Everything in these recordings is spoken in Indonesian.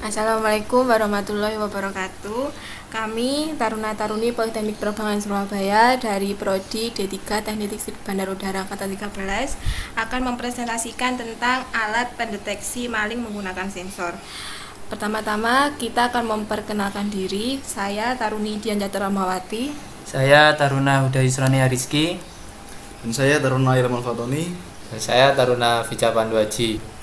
Assalamualaikum warahmatullahi wabarakatuh. Kami Taruna-Taruni Politeknik Penerbangan Surabaya dari Prodi D3 Teknik Listrik Bandar Udara Angkatan 13 akan mempresentasikan tentang alat pendeteksi maling menggunakan sensor. Pertama-tama kita akan memperkenalkan diri. Saya Taruni Dian Jatara Mawati. Saya Taruna Huda Yusrani Ariski. Dan saya Taruna Ilman Fatoni. Dan saya Taruna Vica Panduaji.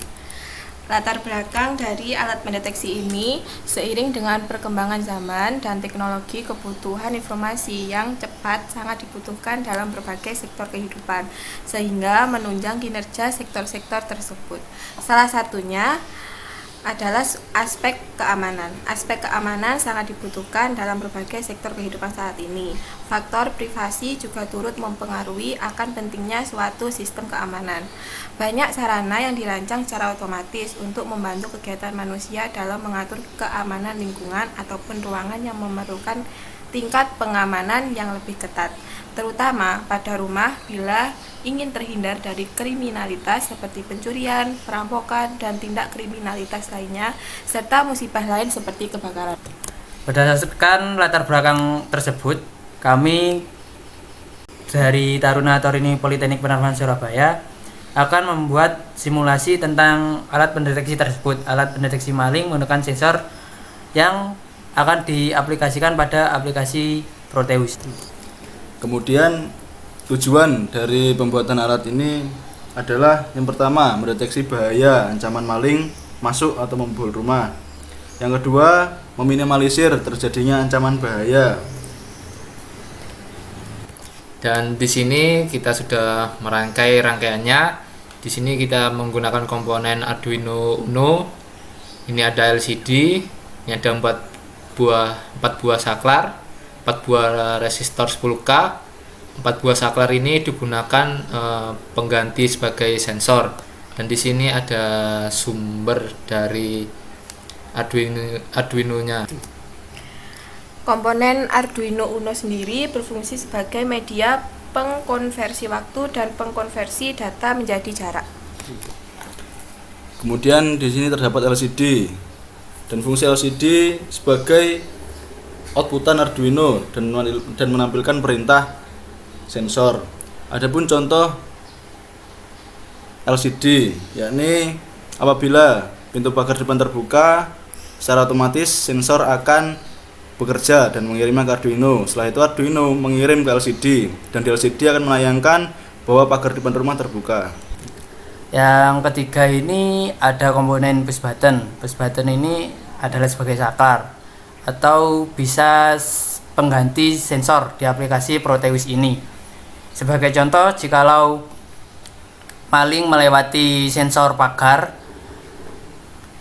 Latar belakang dari alat pendeteksi ini seiring dengan perkembangan zaman dan teknologi, kebutuhan informasi yang cepat sangat dibutuhkan dalam berbagai sektor kehidupan sehingga menunjang kinerja sektor-sektor tersebut. Salah satunya adalah aspek keamanan. Aspek keamanan sangat dibutuhkan dalam berbagai sektor kehidupan saat ini. Faktor privasi juga turut mempengaruhi akan pentingnya suatu sistem keamanan. Banyak sarana yang dirancang secara otomatis untuk membantu kegiatan manusia dalam mengatur keamanan lingkungan ataupun ruangan yang memerlukan tingkat pengamanan yang lebih ketat, terutama pada rumah bila ingin terhindar dari kriminalitas seperti pencurian, perampokan, dan tindak kriminalitas lainnya, serta musibah lain seperti kebakaran. Berdasarkan latar belakang tersebut, kami dari Taruna-Taruni Politeknik Penerbangan Surabaya akan membuat simulasi tentang alat pendeteksi tersebut, alat pendeteksi maling menggunakan sensor yang akan diaplikasikan pada aplikasi Proteus. Kemudian tujuan dari pembuatan alat ini adalah yang pertama mendeteksi bahaya ancaman maling masuk atau membobol rumah. Yang kedua, meminimalisir terjadinya ancaman bahaya. Dan di sini kita sudah merangkai rangkaiannya. Di sini kita menggunakan komponen Arduino Uno. Ini ada LCD, ini ada 4 buah saklar, 4 buah resistor 10K. 4 buah saklar ini digunakan pengganti sebagai sensor. Dan di sini ada sumber dari Arduino-nya. Komponen Arduino Uno sendiri berfungsi sebagai media pengkonversi waktu dan pengkonversi data menjadi jarak. Kemudian di sini terdapat LCD dan fungsi LCD sebagai outputan Arduino dan menampilkan perintah sensor. Adapun contoh LCD yakni apabila pintu pagar depan terbuka, secara otomatis sensor akan bekerja dan mengirimnya ke Arduino. Setelah itu Arduino mengirim ke LCD dan di LCD akan menayangkan bahwa pagar depan rumah terbuka. Yang ketiga ini ada komponen push button. Push button ini adalah sebagai saklar atau bisa pengganti sensor di aplikasi Proteus ini. Sebagai contoh, jikalau maling melewati sensor pagar,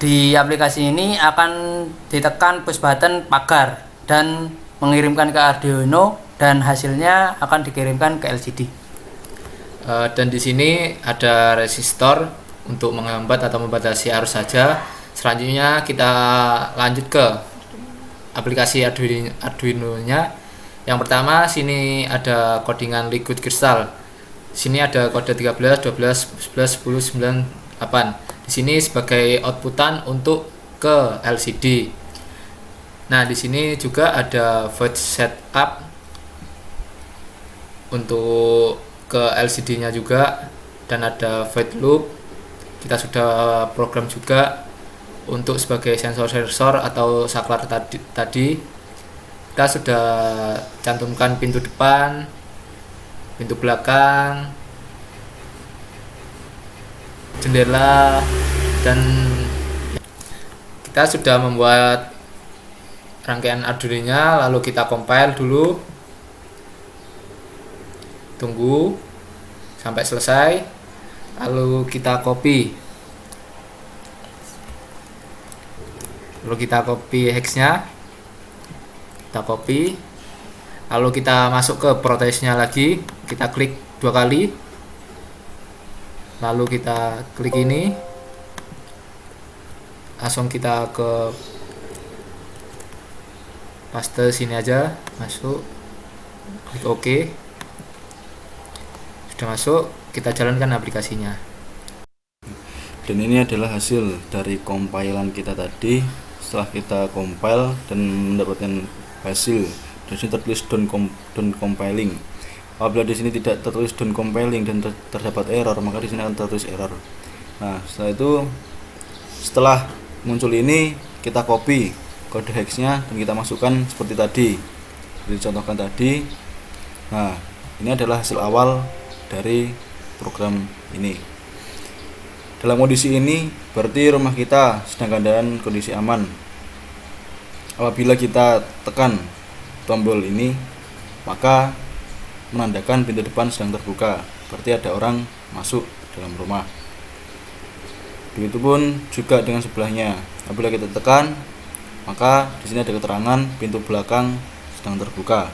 di aplikasi ini akan ditekan push button pagar dan mengirimkan ke Arduino dan hasilnya akan dikirimkan ke LCD. Dan di sini ada resistor untuk menghambat atau membatasi arus saja. Selanjutnya kita lanjut ke aplikasi Arduino-nya. Yang pertama, sini ada codingan liquid crystal. Sini ada kode 13, 12, 11, 10, 9, 8. Di sini sebagai outputan untuk ke LCD. Nah, di sini juga ada void setup untuk ke LCD-nya juga dan ada void loop. Kita sudah program juga untuk sebagai sensor-sensor atau saklar tadi. Kita sudah cantumkan pintu depan, pintu belakang, jendela, dan kita sudah membuat rangkaian Arduino-nya. Lalu kita compile dulu, tunggu sampai selesai, lalu kita copy hexnya, kita copy, lalu kita masuk ke Proteus-nya lagi, kita klik 2 kali, lalu kita klik ini, langsung kita ke paste sini aja, masuk, klik OK. Sudah masuk, kita jalankan aplikasinya. Dan ini adalah hasil dari compilan kita tadi. setelah kita compile dan mendapatkan hasil, di sini tertulis don't compiling. Apabila di sini tidak tertulis don't compiling dan terdapat error, maka di sini akan tertulis error. Nah, setelah muncul ini, kita copy kode hexnya dan kita masukkan seperti tadi, dicontohkan tadi. Nah, ini adalah hasil awal dari program ini. Dalam kondisi ini berarti rumah kita sedang dalam kondisi aman. Apabila kita tekan tombol ini, maka menandakan pintu depan sedang terbuka, berarti ada orang masuk dalam rumah. Begitupun juga dengan sebelahnya. Apabila kita tekan, maka di sini ada keterangan pintu belakang sedang terbuka.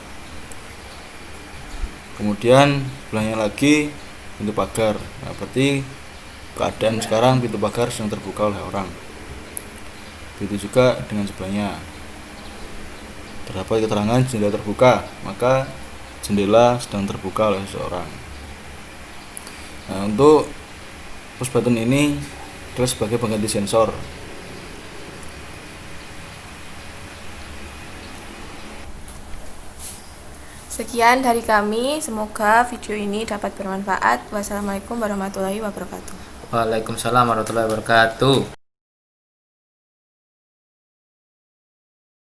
Kemudian sebelahnya lagi pintu pagar. Nah, berarti keadaan sekarang pintu pagar sedang terbuka oleh orang. Begitu juga dengan sebelahnya. Terdapat keterangan jendela terbuka, maka jendela sedang terbuka oleh seseorang. Nah, untuk push button ini adalah sebagai pengganti sensor. Sekian dari kami, semoga video ini dapat bermanfaat. Wassalamualaikum warahmatullahi wabarakatuh. Waalaikumsalam warahmatullahi wabarakatuh.